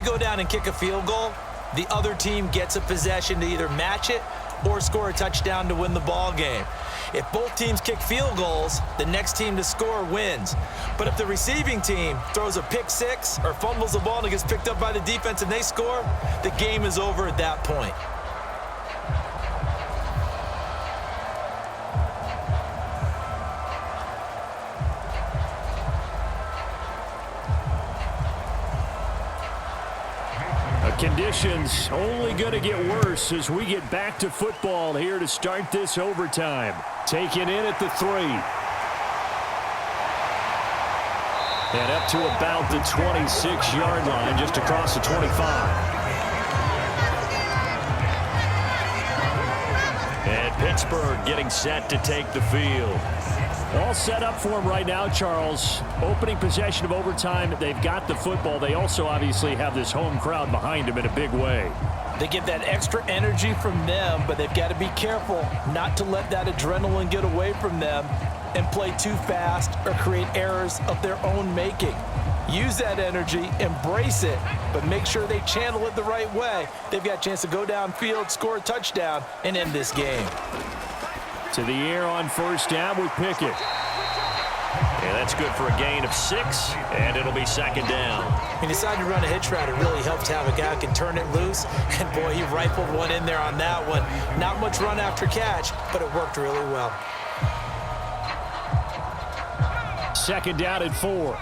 Go down and kick a field goal, the other team gets a possession to either match it or score a touchdown to win the ball game. If both teams kick field goals, the next team to score wins. But if the receiving team throws a pick six or fumbles the ball and it gets picked up by the defense and they score, the game is over at that point. Conditions only going to get worse as we get back to football here to start this overtime. Taken in at the 3. And up to about the 26-yard line, just across the 25. And Pittsburgh getting set to take the field. All set up for them right now, Charles. Opening possession of overtime. They've got the football. They also obviously have this home crowd behind them in a big way. They get that extra energy from them, but they've got to be careful not to let that adrenaline get away from them and play too fast or create errors of their own making. Use that energy, embrace it, but make sure they channel it the right way. They've got a chance to go downfield, score a touchdown, and end this game. To the air on first down with Pickett. And that's good for a gain of 6, and it'll be second down. He decided to run a hitch route. It really helps to have a guy who can turn it loose. And, boy, he rifled one in there on that one. Not much run after catch, but it worked really well. Second down at 4.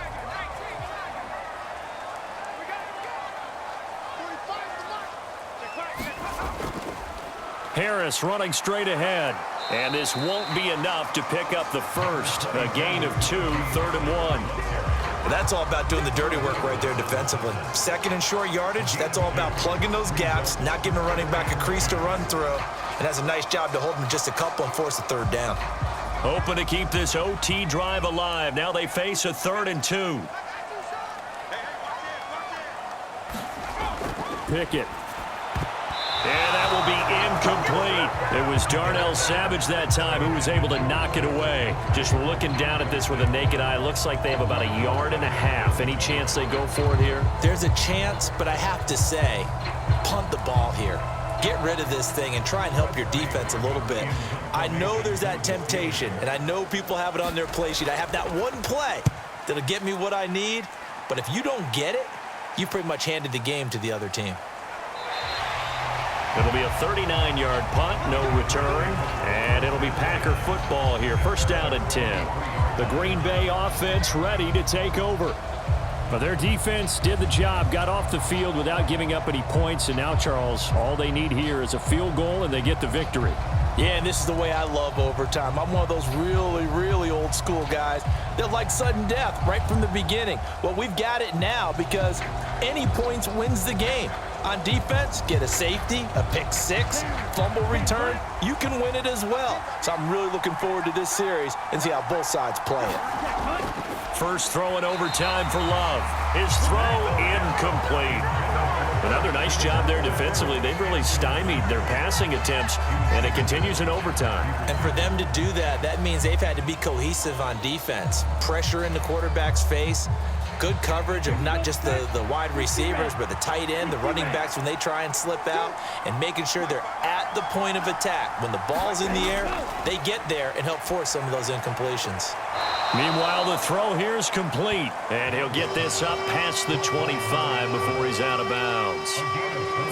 Harris running straight ahead. And this won't be enough to pick up the first. A gain of 2, 3rd and 1. That's all about doing the dirty work right there defensively. Second and short yardage, that's all about plugging those gaps, not giving a running back a crease to run through. And that's a nice job to hold them just a couple and force a 3rd down. Hoping to keep this OT drive alive. Now they face a 3rd and 2. Pickett. And that will be incomplete. It was Darnell Savage that time who was able to knock it away. Just looking down at this with a naked eye, looks like they have about 1.5 yards. Any chance they go for it here? There's a chance, but I have to say, punt the ball here. Get rid of this thing and try and help your defense a little bit. I know there's that temptation, and I know people have it on their play sheet. I have that one play that'll get me what I need, but if you don't get it, you pretty much handed the game to the other team. It'll be a 39-yard punt, no return, and it'll be Packer football here. First down and 10. The Green Bay offense ready to take over. But their defense did the job, got off the field without giving up any points, and now, Charles, all they need here is a field goal, and they get the victory. Yeah, and this is the way I love overtime. I'm one of those really, really old school guys that like sudden death right from the beginning. Well, we've got it now because any points wins the game. On defense, get a safety, a pick six, fumble return, you can win it as well. So I'm really looking forward to this series and see how both sides play it. First throw in overtime for Love. His throw incomplete. Another nice job there defensively. They've really stymied their passing attempts, and it continues in overtime. And for them to do that, that means they've had to be cohesive on defense. Pressure in the quarterback's face. Good coverage of not just the wide receivers, but the tight end, the running backs when they try and slip out, and making sure they're at the point of attack. When the ball's in the air, they get there and help force some of those incompletions. Meanwhile, the throw here is complete, and he'll get this up past the 25 before he's out of bounds.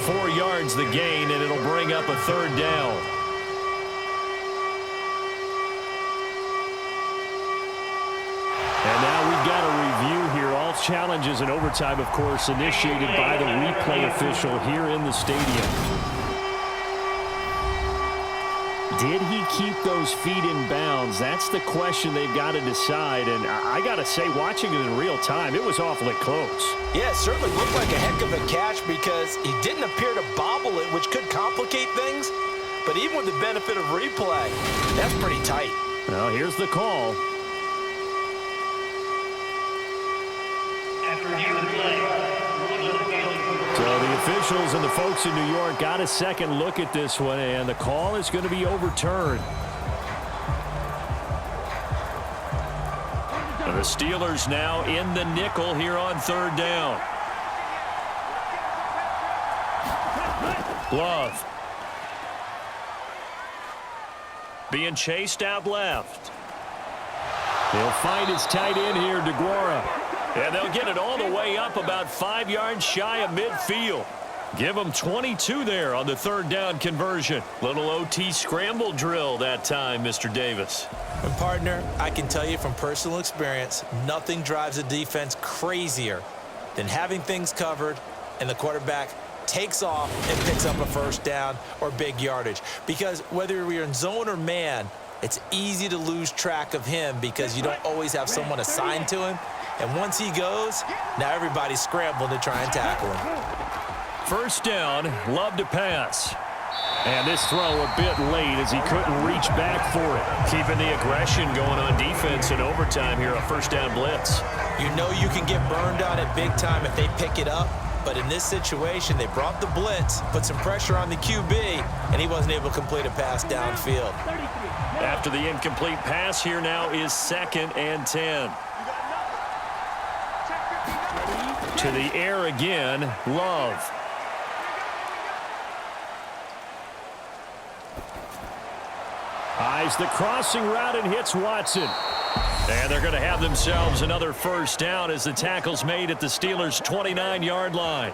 4 yards the gain, and it'll bring up a third down. And now we've got a review here. All challenges in overtime, of course, initiated by the replay official here in the stadium. Did he keep those feet in bounds? That's the question they've got to decide. And I got to say, watching it in real time, it was awfully close. Yeah, it certainly looked like a heck of a catch because he didn't appear to bobble it, which could complicate things. But even with the benefit of replay, that's pretty tight. Well, here's the call. So the officials and the folks in New York got a second look at this one, and the call is going to be overturned. The Steelers now in the nickel here on third down. Love. Being chased out left. He'll find his tight end here, DeGuara. And they'll get it all the way up about 5 yards shy of midfield. Give them 22 there on the 3rd down conversion. Little OT scramble drill that time, Mr. Davis. And partner, I can tell you from personal experience, nothing drives a defense crazier than having things covered and the quarterback takes off and picks up a 1st down or big yardage. Because whether you're in zone or man, it's easy to lose track of him because you don't always have someone assigned to him. And once he goes, now everybody's scrambling to try and tackle him. 1st down, Love to pass. And this throw a bit late as he couldn't reach back for it. Keeping the aggression going on defense in overtime here, a 1st down blitz. You know you can get burned on it big time if they pick it up. But in this situation, they brought the blitz, put some pressure on the QB, and he wasn't able to complete a pass downfield. After the incomplete pass, here now is 2nd and 10. To the air again, Love. Eyes the crossing route and hits Watson. And they're going to have themselves another 1st down as the tackle's made at the Steelers' 29-yard line.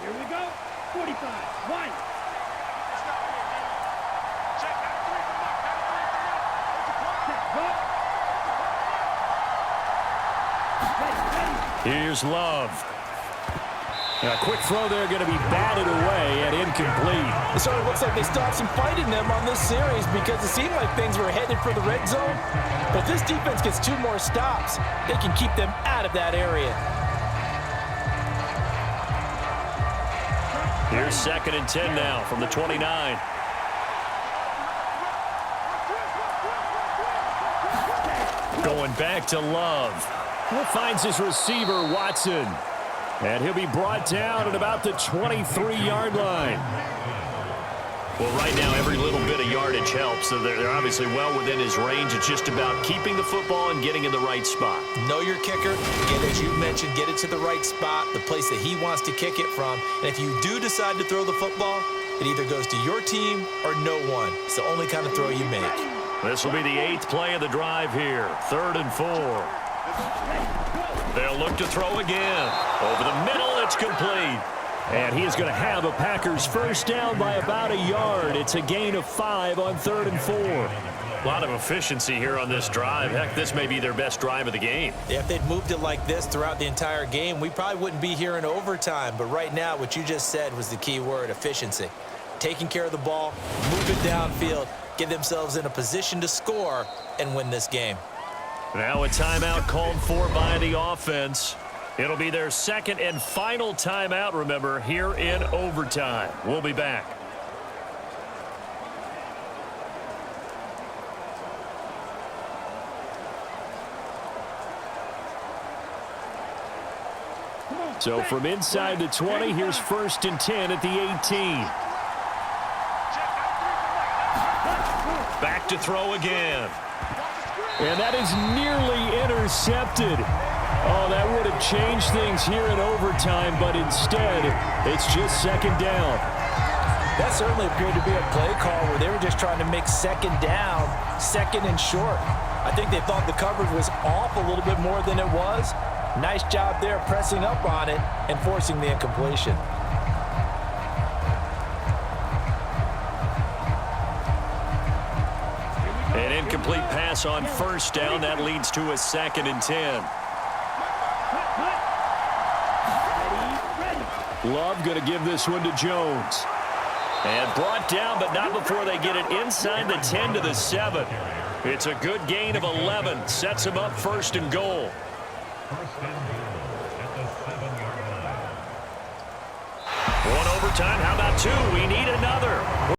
Here we go. 45. 1. Here's Love. A quick throw there going to be batted away and incomplete. It sort of looks like they stopped some fighting them on this series because it seemed like things were headed for the red zone. But if this defense gets 2 more stops, they can keep them out of that area. Here's 2nd and 10 now from the 29. Going back to Love. Finds his receiver, Watson. And he'll be brought down at about the 23-yard line. Well, right now, every little bit of yardage helps. So they're obviously well within his range. It's just about keeping the football and getting in the right spot. Know your kicker. Get, as you mentioned, get it to the right spot, the place that he wants to kick it from. And if you do decide to throw the football, it either goes to your team or no one. It's the only kind of throw you make. This will be the 8th play of the drive here. 3rd and 4. They'll look to throw again. Over the middle, it's complete. And he is going to have a Packers 1st down by about a yard. It's a gain of 5 on 3rd and 4. A lot of efficiency here on this drive. Heck, this may be their best drive of the game. Yeah, if they'd moved it like this throughout the entire game, we probably wouldn't be here in overtime. But right now, what you just said was the key word, efficiency. Taking care of the ball, move it downfield, get themselves in a position to score and win this game. Now a timeout called for by the offense. It'll be their 2nd and final timeout, remember, here in overtime. We'll be back. So from inside the 20, here's 1st and 10 at the 18. Back to throw again. And that is nearly intercepted. Oh, that would have changed things here in overtime, but instead, it's just 2nd down. That certainly appeared to be a play call where they were just trying to make 2nd down, 2nd and short. I think they thought the coverage was off a little bit more than it was. Nice job there pressing up on it and forcing the incompletion. An incomplete pass on 1st down. That leads to a 2nd and 10. Love going to give this one to Jones. And brought down, but not before they get it inside the 10 to the 7. It's a good gain of 11. Sets him up 1st and goal. One overtime. How about 2? We need another.